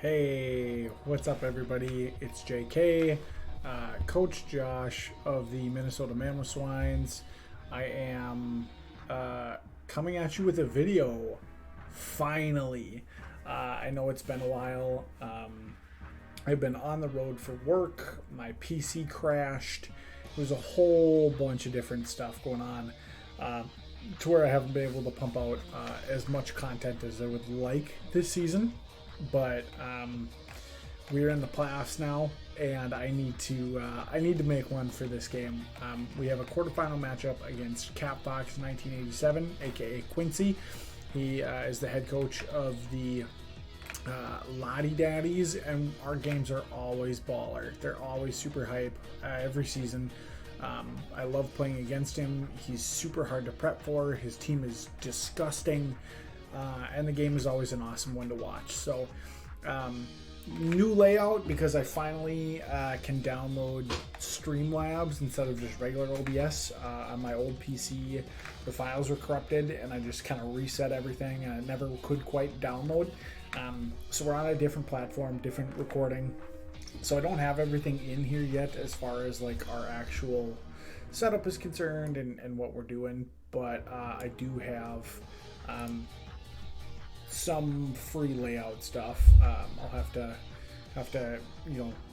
Hey, what's up, everybody? It's JK, Coach Josh of the Minnesota Mammoth Swines. I am coming at you with a video, finally. I know it's been a while. I've been on the road for work. My PC crashed. There's a whole bunch of different stuff going on to where I haven't been able to pump out as much content as I would like this season. But we're in the playoffs now, and I need to make one for this game. We have a quarterfinal matchup against Capfox1987, aka Quincy. He is the head coach of the Latty Daddies, and our games are always baller. They're always super hype every season. I love playing against him. He's super hard to prep for. His team is disgusting. And the game is always an awesome one to watch. So, new layout because I finally can download Streamlabs instead of just regular OBS. On my old PC, the files were corrupted, and I just kind of reset everything, and I never could quite download. So we're on a different platform, different recording. So I don't have everything in here yet as far as like our actual setup is concerned and what we're doing, but I do have some free layout stuff. I'll have to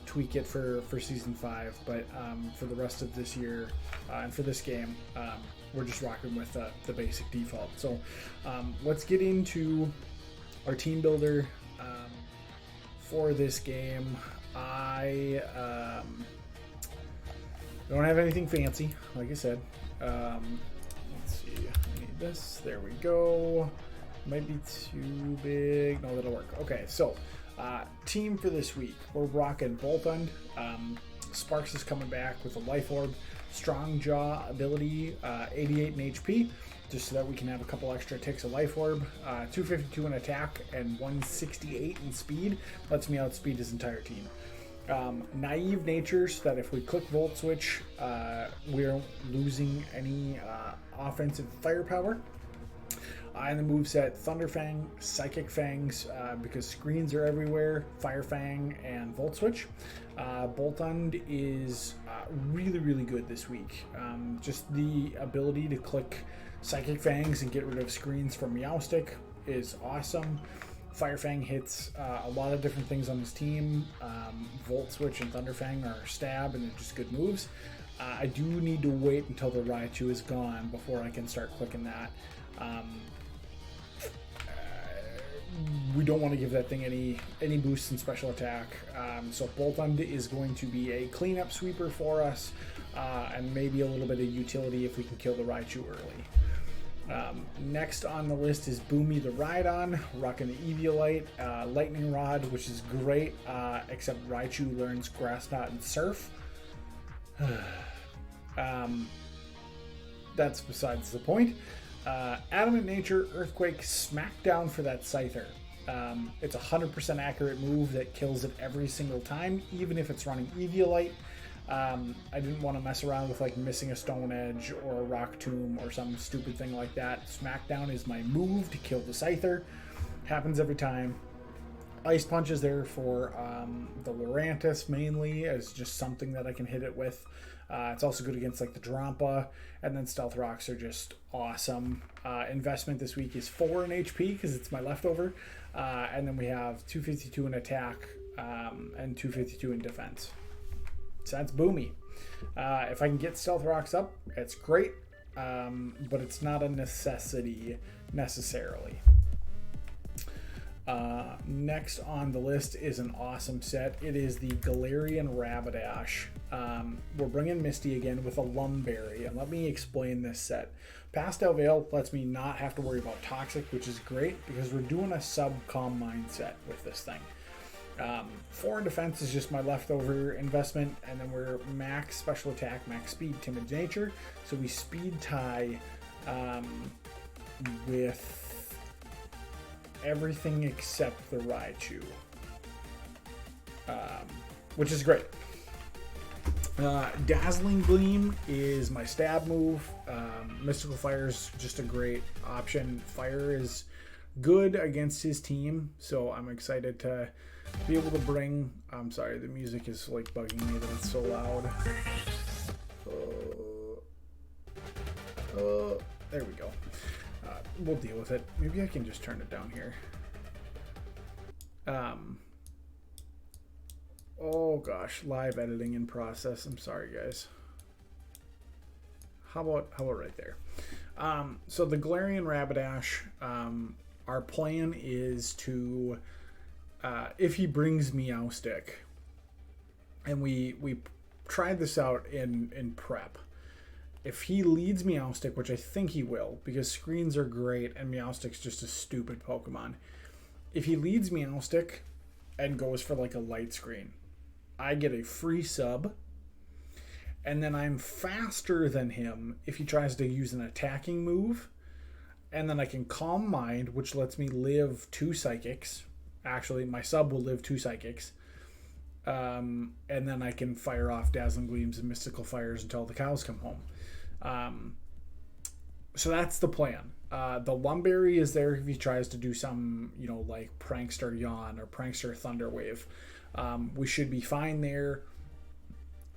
tweak it for season 5, but for the rest of this year and for this game, we're just rocking with the basic default. So let's get into our team builder for this game. I don't have anything fancy, like I said. Let's see, I need this. There we go. Might be too big. No, that'll work. Okay, so team for this week. We're rocking Boltund. Sparks is coming back with a life orb. Strong jaw ability, 88 in HP, just so that we can have a couple extra ticks of life orb. 252 in attack and 168 in speed. Lets me outspeed his entire team. Naive nature, so that if we click Volt Switch, we're losing any offensive firepower. And the moveset Thunder Fang, Psychic Fangs, because screens are everywhere, Fire Fang, and Volt Switch. Boltund is really, really good this week. Just the ability to click Psychic Fangs and get rid of screens from Meowstick is awesome. Fire Fang hits a lot of different things on his team. Volt Switch and Thunder Fang are stab, and they're just good moves. I do need to wait until the Raichu is gone before I can start clicking that. We don't want to give that thing any boosts in special attack. So Boltund is going to be a cleanup sweeper for us, and maybe a little bit of utility if we can kill the Raichu early. Next on the list is Boomy the Rhydon, rocking the Eviolite, Lightning Rod, which is great, except Raichu learns Grass Knot and Surf. That's besides the point. Adamant Nature, Earthquake, Smackdown for that Scyther. It's a 100% accurate move that kills it every single time, even if it's running Eviolite. I didn't want to mess around with like missing a Stone Edge or a Rock Tomb or some stupid thing like that. Smackdown is my move to kill the Scyther. Happens every time. Ice Punch is there for the Lurantis mainly, as just something that I can hit it with. It's also good against like the Drampa, and then Stealth Rocks are just awesome. Investment this week is 4 in HP because it's my leftover, and then we have 252 in attack and 252 in defense. So that's Boomy. If I can get Stealth Rocks up, it's great, but it's not a necessity necessarily. Next on the list is an awesome set. It is the Galarian Rapidash. We're bringing Misty again with a Lumberry, and let me explain this set. Pastel Veil lets me not have to worry about Toxic, which is great because we're doing a sub-calm mindset with this thing. 4 in defense is just my leftover investment, and then we're max special attack, max speed, timid nature. So we speed tie with everything except the Raichu, which is great. Dazzling Gleam is my stab move. Mystical Fire is just a great option. Fire is good against his team. So I'm excited to be able to bring... I'm sorry, the music is like bugging me that it's so loud. There we go. We'll deal with it. Maybe I can just turn it down here. Oh gosh, live editing in process. I'm sorry, guys. How about right there? So the Galarian Rapidash, our plan is to, if he brings Meowstic, and we tried this out in prep. If he leads Meowstic, which I think he will, because screens are great and Meowstic's just a stupid Pokemon. If he leads Meowstic and goes for like a light screen, I get a free sub, and then I'm faster than him if he tries to use an attacking move, and then I can Calm Mind, which lets me live 2 Psychics. Actually, my sub will live 2 Psychics. And then I can fire off Dazzling Gleams and Mystical Fires until the cows come home. So that's the plan. The Lumberry is there if he tries to do some, like Prankster Yawn or Prankster Thunder Wave. We should be fine there.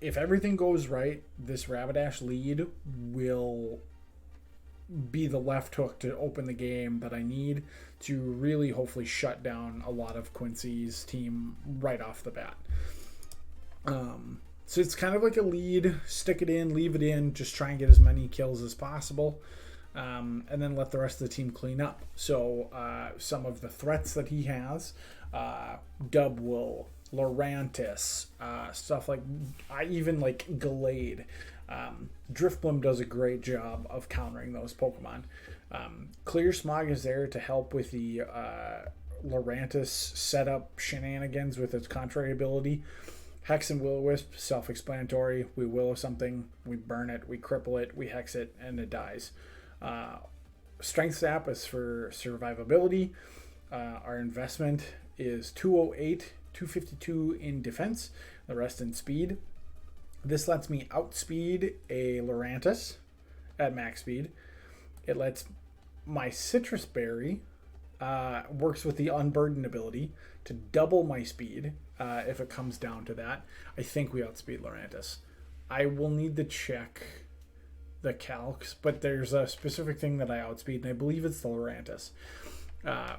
If everything goes right, this Rapidash lead will be the left hook to open the game that I need to really hopefully shut down a lot of Quincy's team right off the bat. So it's kind of like a lead, stick it in, leave it in, just try and get as many kills as possible, and then let the rest of the team clean up. So some of the threats that he has, Dubwool, Lurantis, stuff like, I even like Gallade. Drifblim does a great job of countering those Pokemon. Clear Smog is there to help with the Lurantis setup shenanigans with its contrary ability. Hex and Will-O-Wisp, self-explanatory. We Will-O something, we burn it, we cripple it, we Hex it, and it dies. Strength Sap is for survivability. Our investment is 208, 252 in defense, the rest in speed. This lets me outspeed a Lurantis at max speed. It lets my Citrus Berry works with the Unburden ability to double my speed if it comes down to that. I think we outspeed Lurantis. I will need to check the calcs, but there's a specific thing that I outspeed, and I believe it's the Lurantis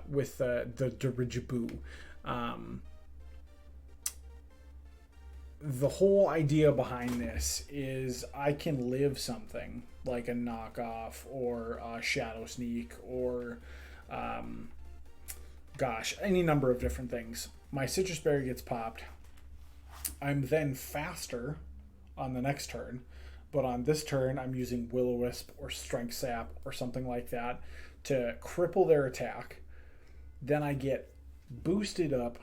with the Dirigible. The whole idea behind this is I can live something like a knockoff or a Shadow Sneak or any number of different things. My Citrus Berry gets popped. I'm then faster on the next turn, but on this turn I'm using Will-O-Wisp or Strength Sap or something like that to cripple their attack. Then I get boosted up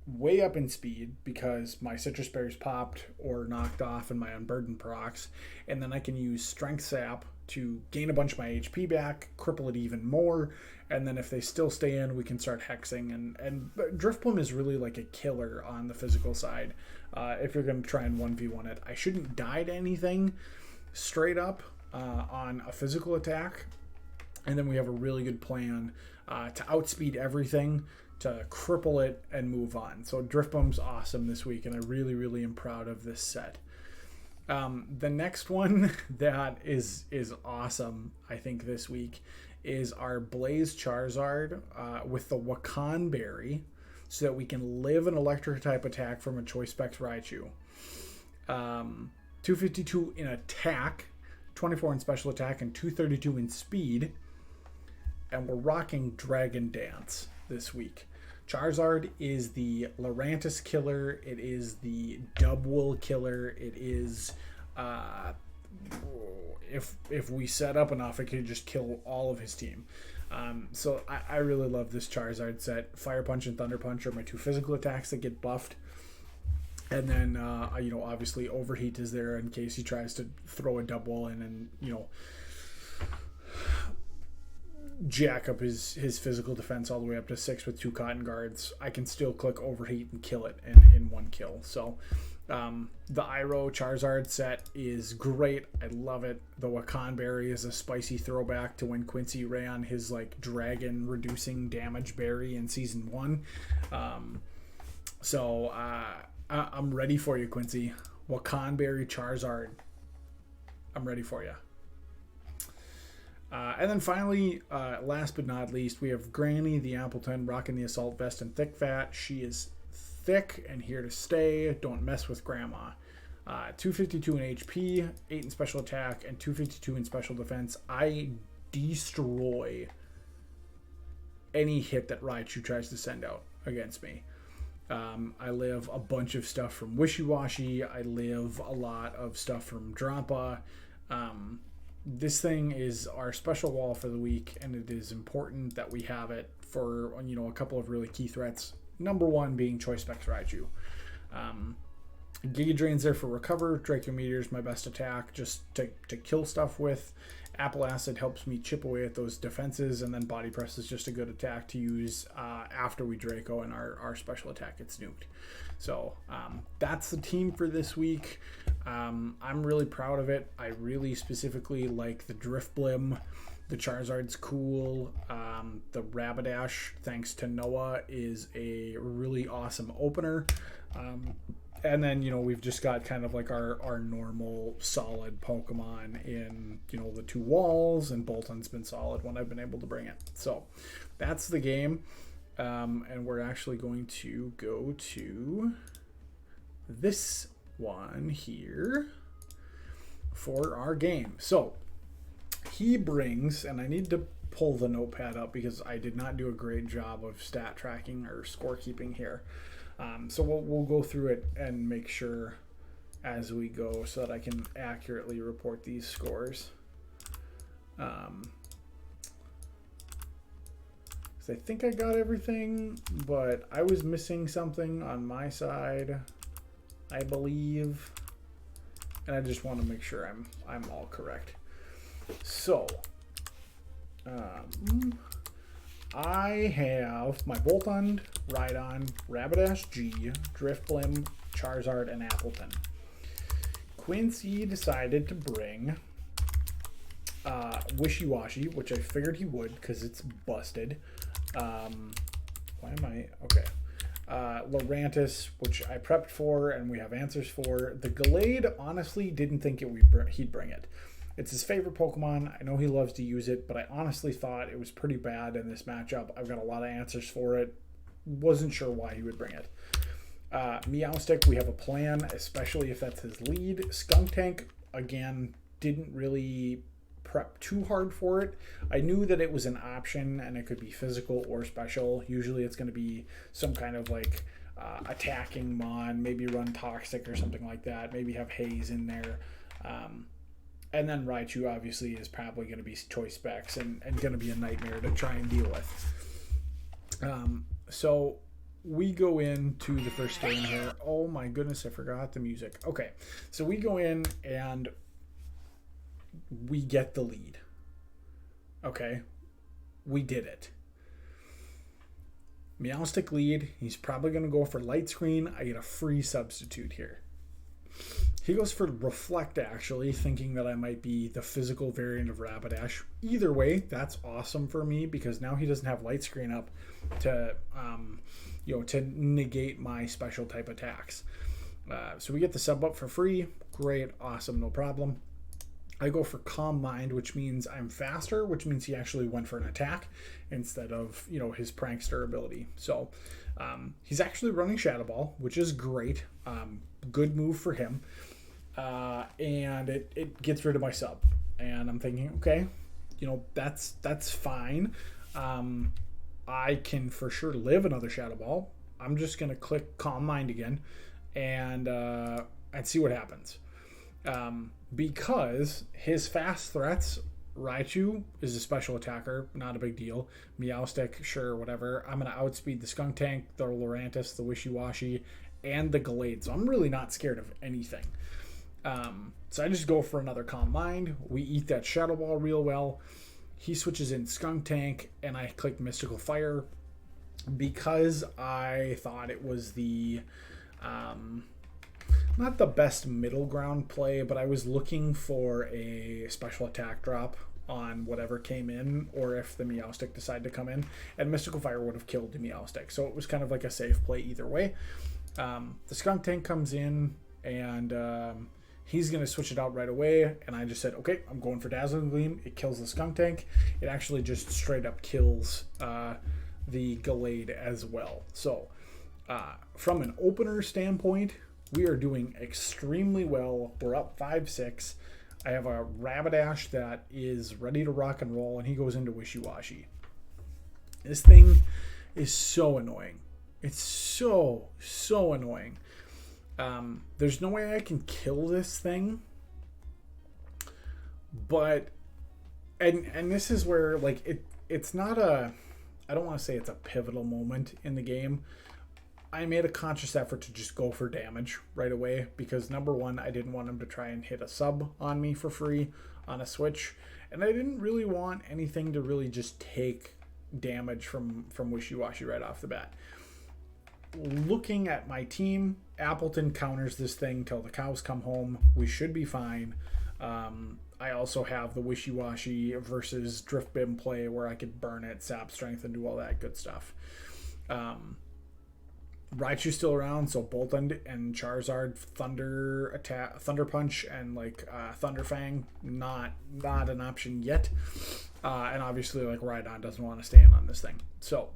way up in speed because my Citrus Berry's popped or knocked off and my Unburden procs, and then I can use Strength Sap to gain a bunch of my HP back, cripple it even more, and then if they still stay in, we can start hexing. And Drifblim is really like a killer on the physical side. If you're going to try and 1v1 it, I shouldn't die to anything straight up on a physical attack, and then we have a really good plan to outspeed everything, to cripple it and move on. So Drifblim's awesome this week, and I really, really am proud of this set. The next one that is awesome, I think, this week is our Blaze Charizard with the Wakan Berry, so that we can live an electric type attack from a Choice Specs Raichu. 252 in attack, 24 in special attack, and 232 in speed. And we're rocking Dragon Dance this week. Charizard is the Lurantis killer. It is the Dubwool killer. It is, if we set up enough, it could just kill all of his team. So I really love this Charizard set. Fire Punch and Thunder Punch are my 2 physical attacks that get buffed. And then, obviously Overheat is there in case he tries to throw a Dubwool in and, jack up his physical defense all the way up to 6 with 2 Cotton Guards. I can still click Overheat and kill it in one kill. So The Iroh Charizard set is great. I love it. The Wakan Berry is a spicy throwback to when Quincy ran his like dragon reducing damage berry in season 1. So I'm ready for you, Quincy. Wakan Berry Charizard. I'm ready for you. And then finally, last but not least, we have Granny the Appleton rocking the Assault Vest and Thick Fat. She is thick and here to stay. Don't mess with Grandma. 252 in HP, 8 in special attack, and 252 in special defense. I destroy any hit that Raichu tries to send out against me. I live a bunch of stuff from Wishy-Washy. I live a lot of stuff from Drampa. This thing is our special wall for the week, and it is important that we have it for, you know, a couple of really key threats. Number one being Choice Specs Raichu. Giga Drain's there for recover. Draco Meteor's my best attack, just to kill stuff with. Apple Acid helps me chip away at those defenses, and then Body Press is just a good attack to use after we Draco and our special attack gets nuked. So that's the team for this week. I'm really proud of it. I really specifically like the Drifblim. The Charizard's cool. The Rapidash, thanks to Noah, is a really awesome opener. And then, you know, we've just got kind of like our normal solid Pokemon in, you know, the 2 walls, and Bolton's been solid when I've been able to bring it. So that's the game. And we're actually going to go to this one here for our game. So he brings, and I need to pull the notepad up because I did not do a great job of stat tracking or scorekeeping here. So we'll go through it and make sure as we go so that I can accurately report these scores. So I think I got everything, but I was missing something on my side, I believe, and I just want to make sure I'm all correct. So I have my Voltund, Rhydon, Rapidash G, Drifblim, Charizard, and Appleton. Quincy decided to bring Wishy-Washy, which I figured he would because it's busted. Why am I... Okay. Lurantis, which I prepped for and we have answers for. The Gallade, honestly, didn't think he'd bring it. It's his favorite Pokemon. I know he loves to use it, but I honestly thought it was pretty bad in this matchup. I've got a lot of answers for it. Wasn't sure why he would bring it. Meowstic, we have a plan, especially if that's his lead. Skuntank, again, didn't really prep too hard for it. I knew that it was an option and it could be physical or special. Usually it's going to be some kind of like attacking mon, maybe run Toxic or something like that. Maybe have Haze in there. And then Raichu obviously is probably going to be choice specs and going to be a nightmare to try and deal with. So we go into the first game here. Oh my goodness, I forgot the music. Okay, so we go in and we get the lead. Okay, we did it. Meowstic lead. He's probably going to go for Light Screen. I get a free substitute here. He goes for Reflect, actually, thinking that I might be the physical variant of Rapidash. Either way, that's awesome for me because now he doesn't have Light Screen up to, to negate my special type attacks. So we get the sub up for free. Great, awesome, no problem. I go for Calm Mind, which means I'm faster, which means he actually went for an attack instead of, his Prankster ability. So he's actually running Shadow Ball, which is great. Good move for him. And it gets rid of my sub. And I'm thinking, okay, that's fine. I can for sure live another Shadow Ball. I'm just going to click Calm Mind again and see what happens. Because his fast threats, Raichu is a special attacker, not a big deal. Meowstic, sure, whatever. I'm going to outspeed the Skuntank, the Lurantis, the Wishy-Washy, and the Gallade. So I'm really not scared of anything. So I just go for another Calm Mind. We eat that Shadow Ball real well. He switches in Skuntank, and I click Mystical Fire because I thought it was the not the best middle ground play, but I was looking for a special attack drop on whatever came in, or if the Meowstic decided to come in, and Mystical Fire would have killed the Meowstic. So it was kind of like a safe play either way. The Skunk Tank comes in, and he's going to switch it out right away, and I just said, okay, I'm going for Dazzling Gleam. It kills the Skunk Tank. It actually just straight up kills the Gallade as well. So from an opener standpoint, we are doing extremely well. We're up 5-6. I have a Rapidash that is ready to rock and roll, and he goes into Wishy-Washy. This thing is so annoying. It's so annoying. There's no way I can kill this thing. But, and this is where, like, it's not a, I don't want to say it's a pivotal moment in the game. I made a conscious effort to just go for damage right away because, number one, I didn't want him to try and hit a sub on me for free on a switch, and I didn't really want anything to really just take damage from Wishy-Washy right off the bat. Looking at my team, Appleton counters this thing till the cows come home. We should be fine. I also have the Wishy-Washy versus Drift Bim play where I could burn it, sap strength, and do all that good stuff. Raichu's still around, so Bolt and Charizard, Thunder Punch, and like Thunder Fang, not an option yet. And obviously, like Rhydon doesn't want to stand on this thing. So,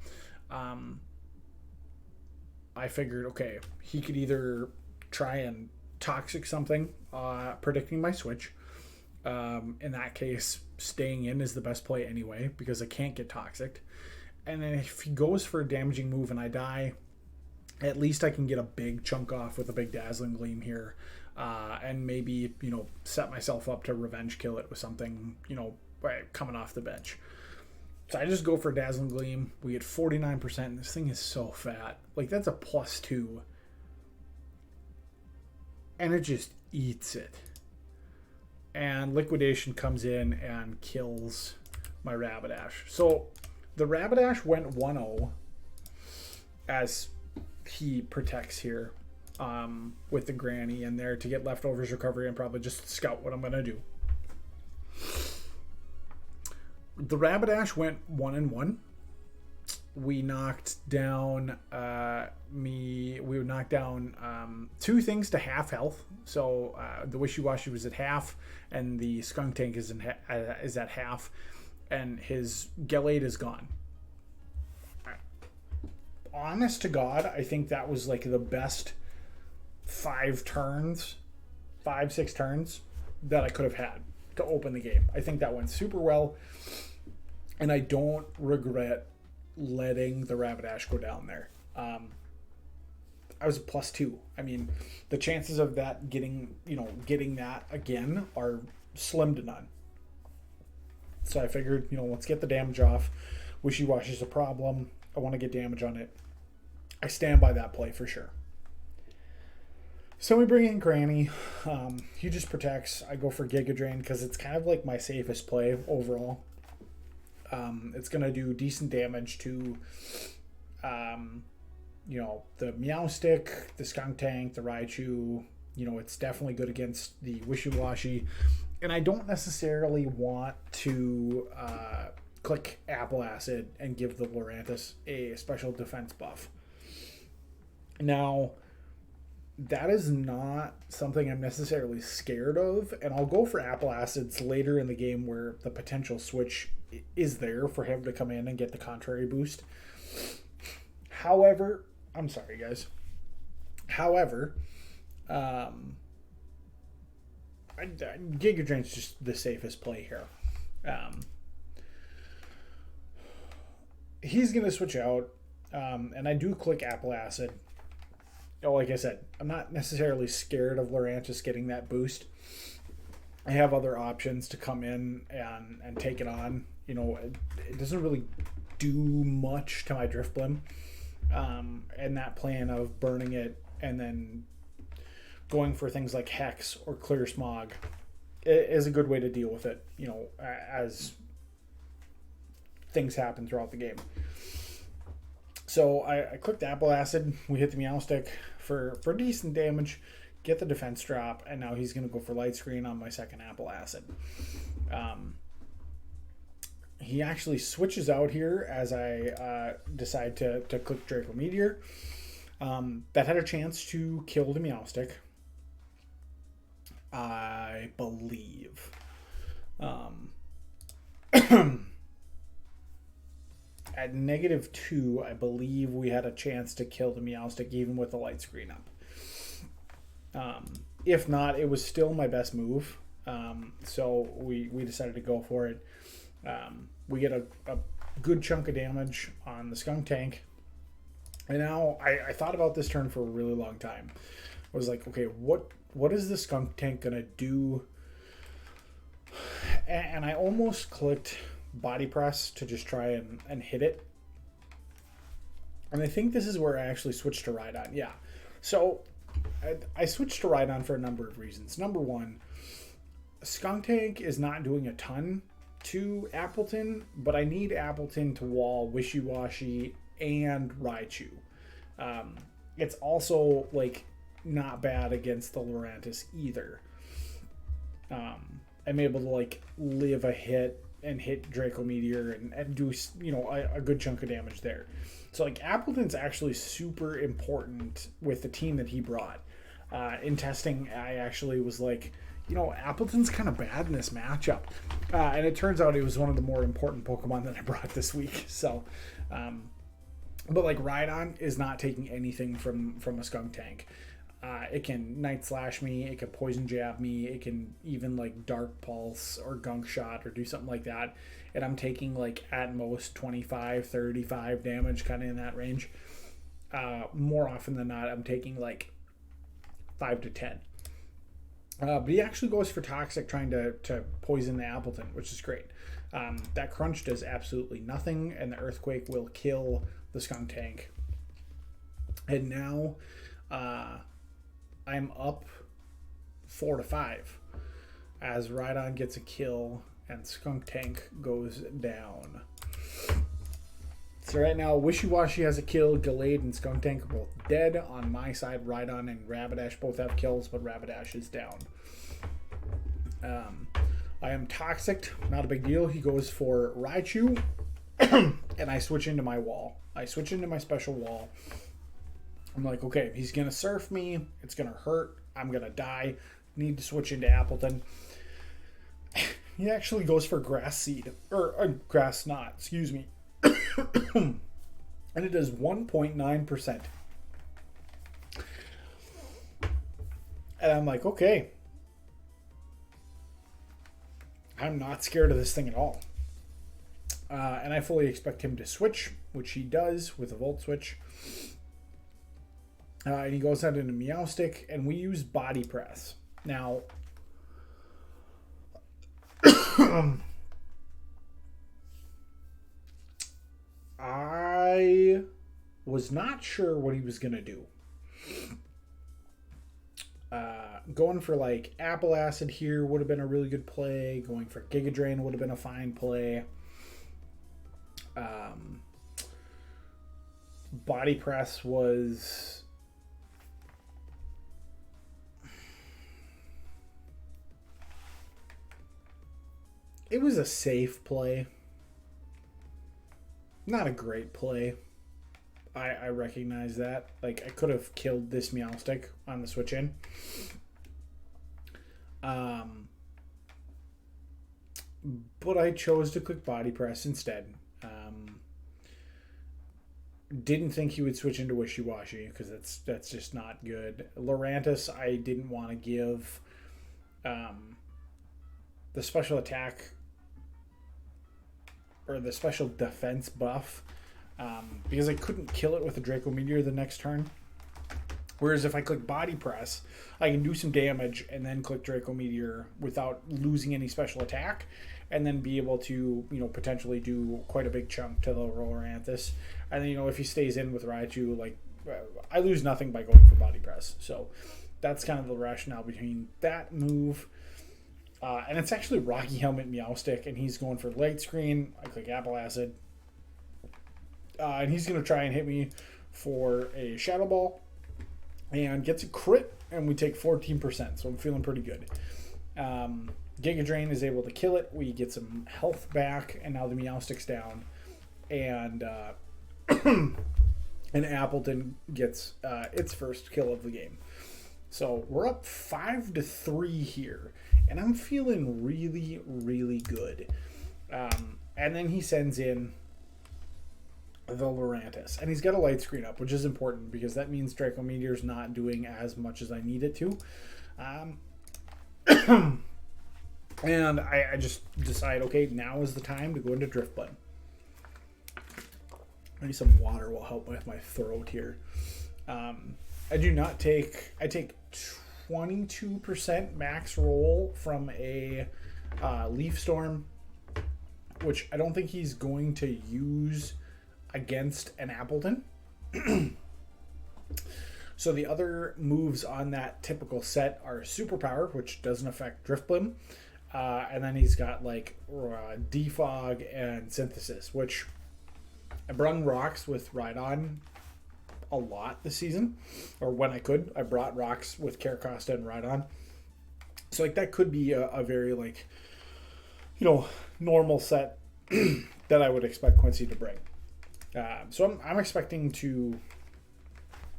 I figured, okay, he could either try and Toxic something, predicting my switch. In that case, staying in is the best play anyway because I can't get Toxic. And then if he goes for a damaging move and I die, at least I can get a big chunk off with a big Dazzling Gleam here, and maybe, set myself up to revenge kill it with something, coming off the bench. So I just go for Dazzling Gleam. We get 49%, and this thing is so fat. Like, that's a +2. And it just eats it. And Liquidation comes in and kills my Rapidash. So the Rapidash went 1-0 as he protects here with the Granny in there to get Leftovers recovery and probably just scout what I'm going to do. The Rapidash went 1-1. We knocked down two things to half health. So the Wishy-Washy was at half, and the Skunk Tank is at half, and his Gallade is gone. Honest to God, I think that was like the best 5-6 turns that I could have had to open the game. I think that went super well, and I don't regret letting the Rapidash go down there. I was a +2. I mean, the chances of that getting that again are slim to none. So I figured, let's get the damage off. Wishy-Washy's a problem. I want to get damage on it. I stand by that play for sure. So we bring in Granny. He just protects. I go for Giga Drain because it's kind of like my safest play overall. It's going to do decent damage to, the Meowstic, the Skunk Tank, the Raichu. It's definitely good against the Wishy-Washy. And I don't necessarily want to click Apple Acid and give the Lurantis a special defense buff. Now, that is not something I'm necessarily scared of, and I'll go for Apple Acids later in the game where the potential switch is there for him to come in and get the contrary boost. However, I'm sorry, guys. However, Giga Drain's just the safest play here. He's going to switch out, and I do click Apple Acid. Like I said, I'm not necessarily scared of Lurantis getting that boost. I have other options to come in and take it on. It doesn't really do much to my Drifblim. And that plan of burning it and then going for things like Hex or Clear Smog is a good way to deal with it, as things happen throughout the game. So I clicked Apple Acid. We hit the Meowstic for decent damage. get the defense drop, and now he's going to go for light screen on my second Apple Acid. He actually switches out here as I decide to click Draco Meteor. That had a chance to kill the Meowstic, I believe. At -2, I believe we had a chance to kill the Meowstic even with the light screen up. If not, it was still my best move. So we decided to go for it. We get a good chunk of damage on the Skunk Tank. And now I thought about this turn for a really long time. I was like, okay, what is the Skunk Tank going to do? And I almost clicked Body Press to just try and hit it. And I think this is where I actually switched to Rhydon. Yeah. So I switched to Rhydon for a number of reasons. Number one, Skunk Tank is not doing a ton to Appleton, but I need Appleton to wall Wishy-Washy and Raichu. It's also like not bad against the Lurantis either. I'm able to like live a hit and hit Draco Meteor and do, you know, a good chunk of damage there. So like Appleton's actually super important with the team that he brought. In testing, I actually was like, you know, Appleton's kind of bad in this matchup. And it turns out it was one of the more important Pokemon that I brought this week. So, but like Rhydon is not taking anything from a Skunk Tank. It can Night Slash me, it can Poison Jab me, it can even like Dark Pulse or Gunk Shot or do something like that. And I'm taking like at most 25, 35 damage, kind of in that range. More often than not, I'm taking like 5 to 10. But he actually goes for Toxic, trying to poison the Appleton, which is great. That Crunch does absolutely nothing, and the Earthquake will kill the Skunk Tank. And now I'm up 4 to 5 as Rhydon gets a kill and Skunk Tank goes down. So right now, Wishy-Washy has a kill, Gallade and Skunk Tank are both dead. On my side, Rhydon and Rapidash both have kills, but Rapidash is down. I am Toxic, not a big deal. He goes for Raichu, and I switch into my wall. I switch into my special wall. I'm like, okay, he's going to surf me. It's going to hurt. I'm going to die. Need to switch into Appleton. He actually goes for Grass Seed, or Grass Knot, excuse me. And it does 1.9%. And I'm like, okay. I'm not scared of this thing at all. And I fully expect him to switch, which he does with a Volt Switch. And he goes out into Meowstic, and we use Body Press. Now, I was not sure what he was going to do. Going for like Apple Acid here would have been a really good play. Going for Giga Drain would have been a fine play. Body Press was... It was a safe play. Not a great play. I recognize that. Like, I could have killed this Meowstic on the switch in. But I chose to click Body Press instead. Didn't think he would switch into Wishy-Washy because that's just not good. Lurantis, I didn't want to give the special attack or the special defense buff because I couldn't kill it with a Draco Meteor the next turn. Whereas if I click Body Press, I can do some damage and then click Draco Meteor without losing any special attack, and then be able to, you know, potentially do quite a big chunk to the Lurantis. And then, you know, if he stays in with Raichu, like, I lose nothing by going for Body Press. So that's kind of the rationale between that move. And it's actually Rocky Helmet Meowstic, and he's going for Light Screen. I click Apple Acid. And he's going to try and hit me for a Shadow Ball. And gets a crit and we take 14%, so I'm feeling pretty good. Giga Drain is able to kill it. We get some health back, and now the Meowstic's down. And and Appleton gets its first kill of the game. So we're up 5-3 here, and I'm feeling really, really good. And then he sends in the Lurantis, and he's got a light screen up, which is important because that means Draco Meteor's not doing as much as I need it to. And I just decide, okay, now is the time to go into Drift Bud. Maybe some water will help with my throat here. I take 22% max roll from a Leaf Storm, which I don't think he's going to use against an Appleton. So the other moves on that typical set are Superpower, which doesn't affect Driftblim. And then he's got like Defog and Synthesis, which I brung rocks with Rhydon a lot this season, or when I could. I brought rocks with Caracosta and Rhydon. So like that could be a very like, normal set that I would expect Quincy to bring. So I'm expecting to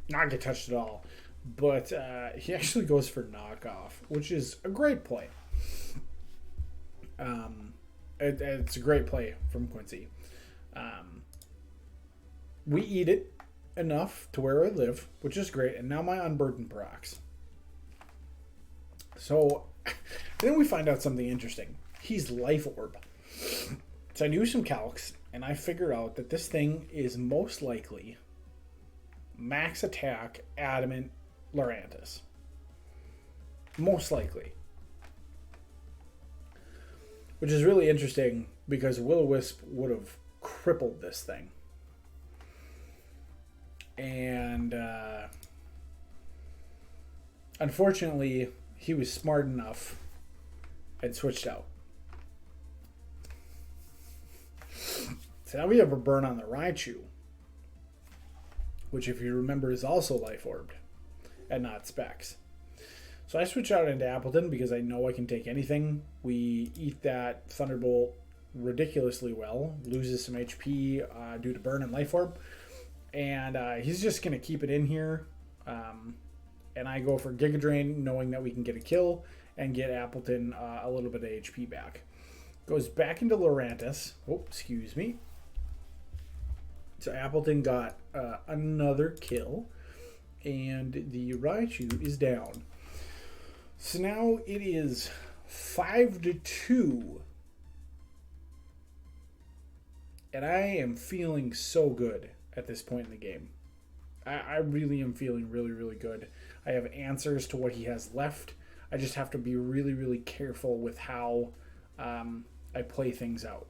not get touched at all, but he actually goes for knockoff, which is a great play. It's a great play from Quincy. We eat it enough to where I live, which is great, and now my unburdened rocks. So then we find out something interesting. He's Life Orb. So I do some calcs, and I figure out that this thing is most likely max attack Adamant Lurantis. Most likely. Which is really interesting because Will-O-Wisp would have crippled this thing. And unfortunately, he was smart enough and switched out. So now we have a burn on the Raichu, which if you remember is also Life Orbed and not Specs. So I switch out into Appleton because I know I can take anything. We eat that Thunderbolt ridiculously well, loses some HP due to burn and Life Orb. And he's just going to keep it in here. And I go for Giga Drain, knowing that we can get a kill and get Appleton a little bit of HP back. Goes back into Lurantis. Oh, excuse me. So Appleton got another kill. And the Raichu is down. So now it is 5-2. And I am feeling so good at this point in the game. I really am feeling really, really good. I have answers to what he has left. I just have to be really, really careful with how I play things out.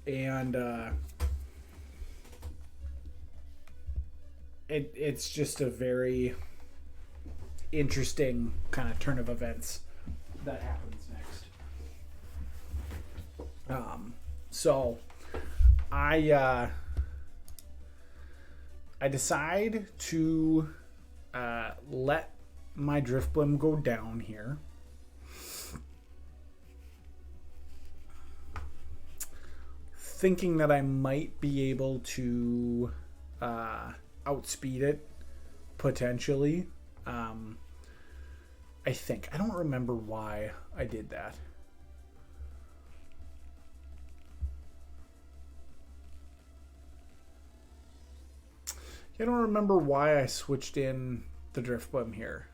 And it's just a very interesting kind of turn of events that happens next. So I decide to let my Driftblim go down here. Thinking that I might be able to outspeed it, potentially. I think. I don't remember why I did that. I don't remember why I switched in the Driftblim here.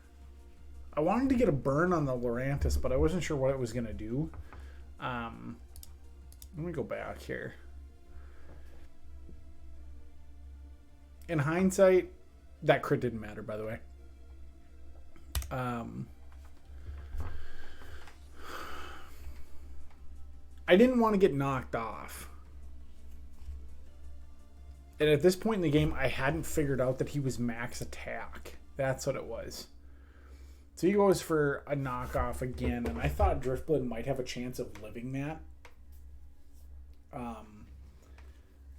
I wanted to get a burn on the Lurantis, but I wasn't sure what it was going to do. Let me go back here. In hindsight, that crit didn't matter, by the way. I didn't want to get knocked off. And at this point in the game, I hadn't figured out that he was max attack. That's what it was. So he goes for a knockoff again, and I thought Driftblim might have a chance of living that.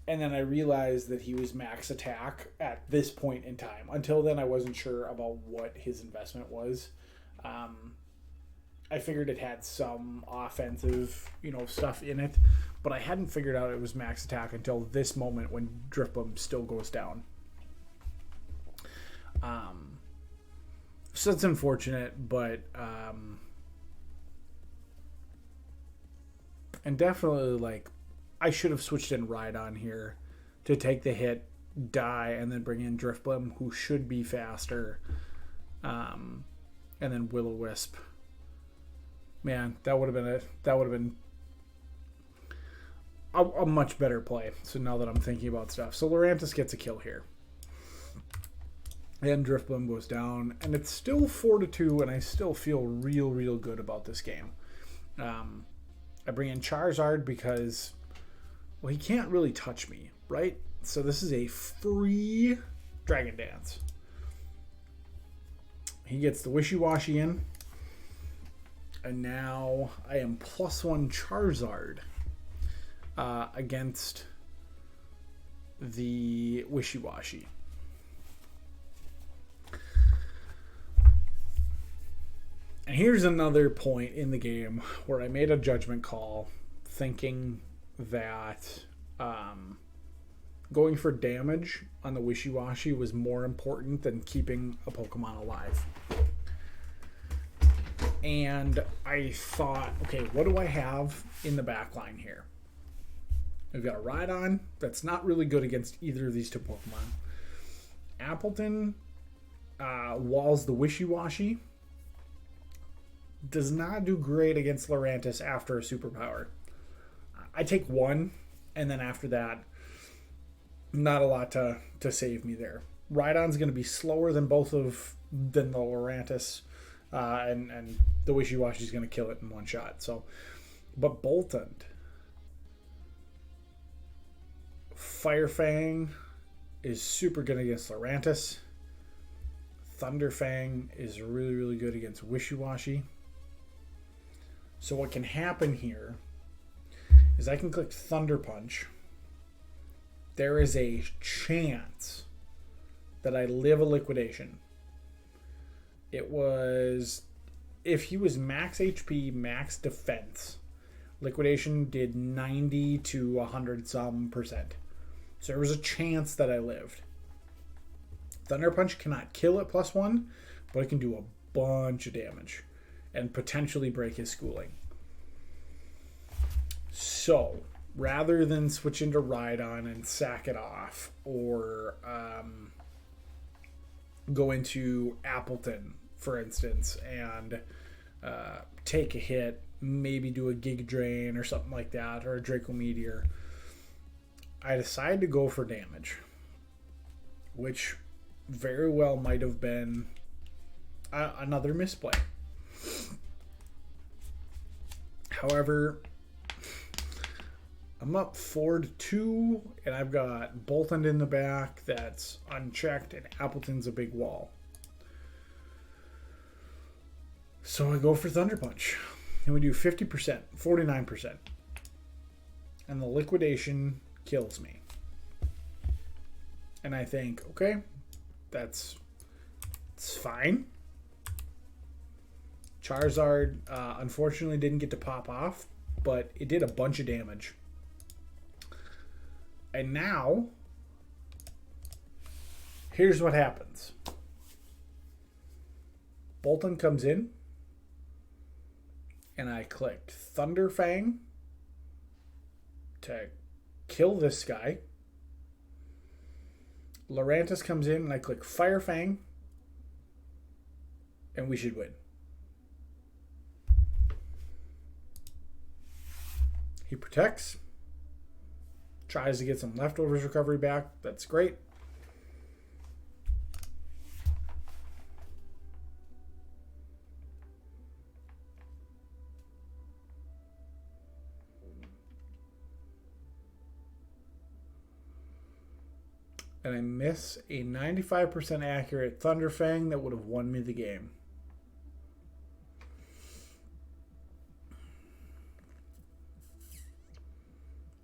And then I realized that he was max attack at this point in time. Until then, I wasn't sure about what his investment was. I figured it had some offensive, stuff in it, but I hadn't figured out it was max attack until this moment when Drifblim still goes down. So it's unfortunate, but and definitely I should have switched in Rhydon here to take the hit, die, and then bring in Drifblim, who should be faster, and then Will-O-Wisp. Man, that would have been a much better play. So now that I'm thinking about stuff, so Lurantis gets a kill here, and Drifblim goes down, and it's still 4-2, and I still feel real good about this game. I bring in Charizard because, well, he can't really touch me, right? So this is a free Dragon Dance. He gets the Wishy-Washy in. And now I am +1 Charizard against the Wishy-Washy. And here's another point in the game where I made a judgment call thinking that going for damage on the Wishy-Washy was more important than keeping a Pokemon alive. And I thought, okay, what do I have in the back line here? We've got a Rhydon that's not really good against either of these two Pokemon. Appleton walls the Wishy-Washy. Does not do great against Lurantis after a superpower. I take one, and then after that, not a lot to save me there. Rhydon's going to be slower than the Lurantis. And the Wishy-Washy is going to kill it in one shot. So, but Boltund, Fire Fang is super good against Lurantis. Thunder Fang is really good against Wishy-Washy. So what can happen here is I can click Thunder Punch. There is a chance that I live a liquidation. It was, if he was max HP, max defense, liquidation did 90 to 100 some percent. So there was a chance that I lived. Thunder Punch cannot kill at +1, but it can do a bunch of damage and potentially break his schooling. So rather than switch into Rhydon and sack it off, or go into Appleton, for instance, and take a hit, maybe do a Giga Drain or something like that, or a Draco Meteor, I decided to go for damage, which very well might have been another misplay. However, I'm up 4-2, and I've got Boltund in the back that's unchecked, and Appleton's a big wall. So I go for Thunder Punch, and we do 50%, 49%. And the liquidation kills me. And I think, okay, it's fine. Charizard unfortunately didn't get to pop off, but it did a bunch of damage. And now, here's what happens. Boltund comes in, and I clicked Thunder Fang to kill this guy. Lurantis comes in, and I click Fire Fang, and we should win. He protects, tries to get some leftovers recovery back. That's great. And I miss a 95% accurate Thunder Fang that would have won me the game.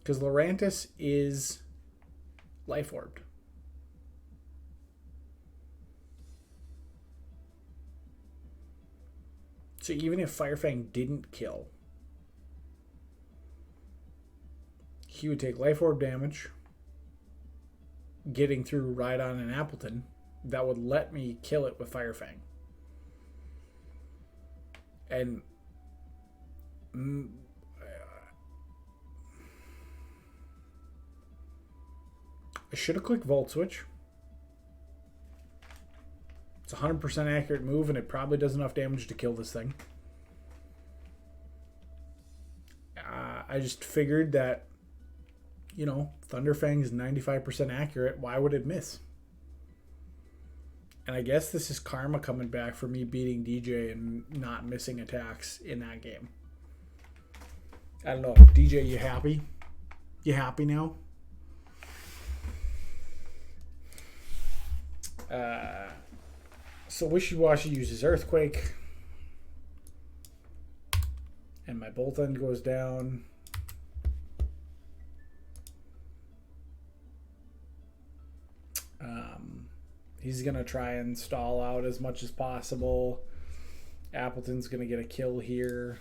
Because Lurantis is life orbed. So even if Firefang didn't kill, he would take life orb damage, getting through Rhydon and Appleton. That would let me kill it with Firefang. And I should have clicked Volt Switch. It's a 100% accurate move, and it probably does enough damage to kill this thing. I just figured that, you know, Thunderfang is 95% accurate. Why would it miss? And I guess this is karma coming back for me beating DJ and not missing attacks in that game. I don't know. DJ, you happy? You happy now? So Wishy-Washy uses Earthquake. And my Bolt End goes down. He's going to try and stall out as much as possible. Appleton's going to get a kill here.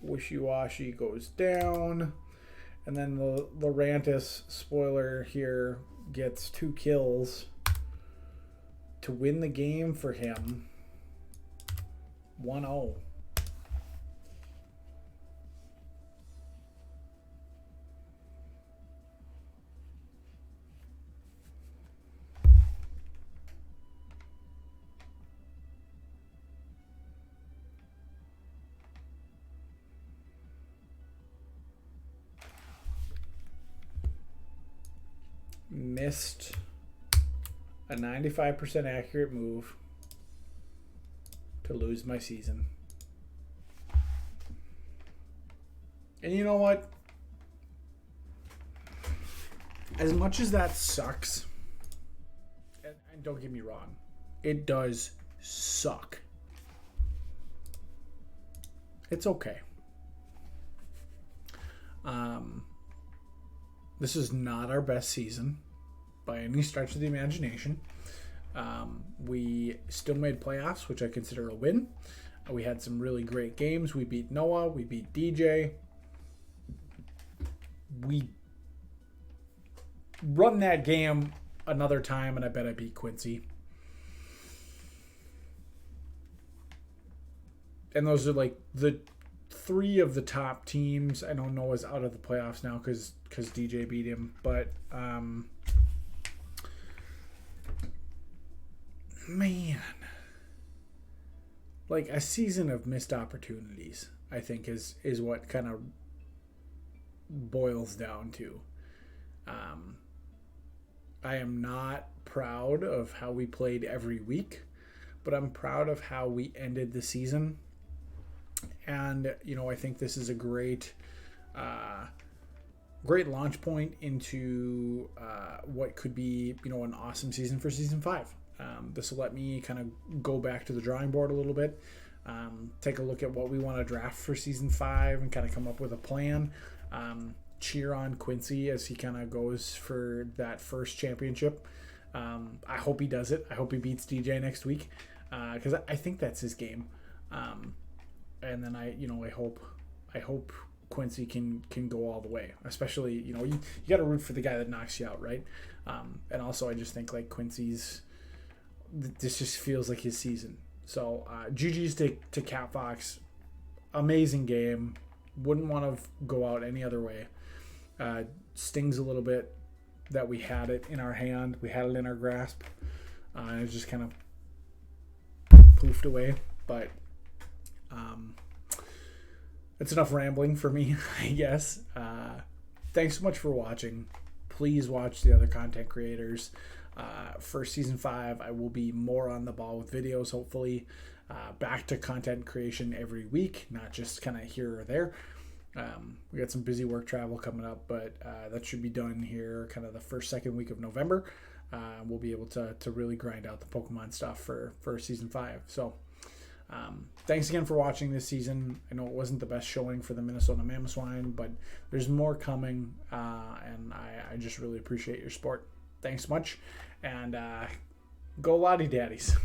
Wishy-Washy goes down. And then the Lurantis spoiler here gets 2 kills to win the game for him. 1-0. Missed a 95% accurate move to lose my season. And you know what? As much as that sucks, and don't get me wrong, it does suck. It's okay. This is not our best season by any stretch of the imagination. We still made playoffs, which I consider a win. We had some really great games. We beat Noah. We beat DJ. We run that game another time, and I bet I beat Quincy. And those are like the 3 of the top teams. I know Noah's out of the playoffs now because DJ beat him, but man, like a season of missed opportunities, I think is what kind of boils down to. I am not proud of how we played every week, but I'm proud of how we ended the season. And, you know, I think this is a great launch point into what could be, you know, an awesome season for season 5. This will let me kind of go back to the drawing board a little bit, take a look at what we want to draft for season 5 and kind of come up with a plan. Cheer on Quincy as he kind of goes for that first championship. I hope he does it. I hope he beats DJ next week because I think that's his game. And then I hope Quincy can go all the way. Especially, you know, you got to root for the guy that knocks you out, right? And also, I just think like Quincy's, this just feels like his season. So GG's to Capfox, amazing game. Wouldn't want to go out any other way. Stings a little bit that we had it in our hand, we had it in our grasp, and it just kind of poofed away. But it's enough rambling for me, I guess. Thanks so much for watching. Please watch the other content creators. For season 5, I will be more on the ball with videos, hopefully. Back to content creation every week, not just kind of here or there. We got some busy work travel coming up, but that should be done here kind of the first, second week of November. We'll be able to really grind out the Pokemon stuff for season 5. So Thanks again for watching this season. I know it wasn't the best showing for the Minnesota Mammoth Swine, but there's more coming, and I just really appreciate your support. Thanks much, and go Latty Daddies.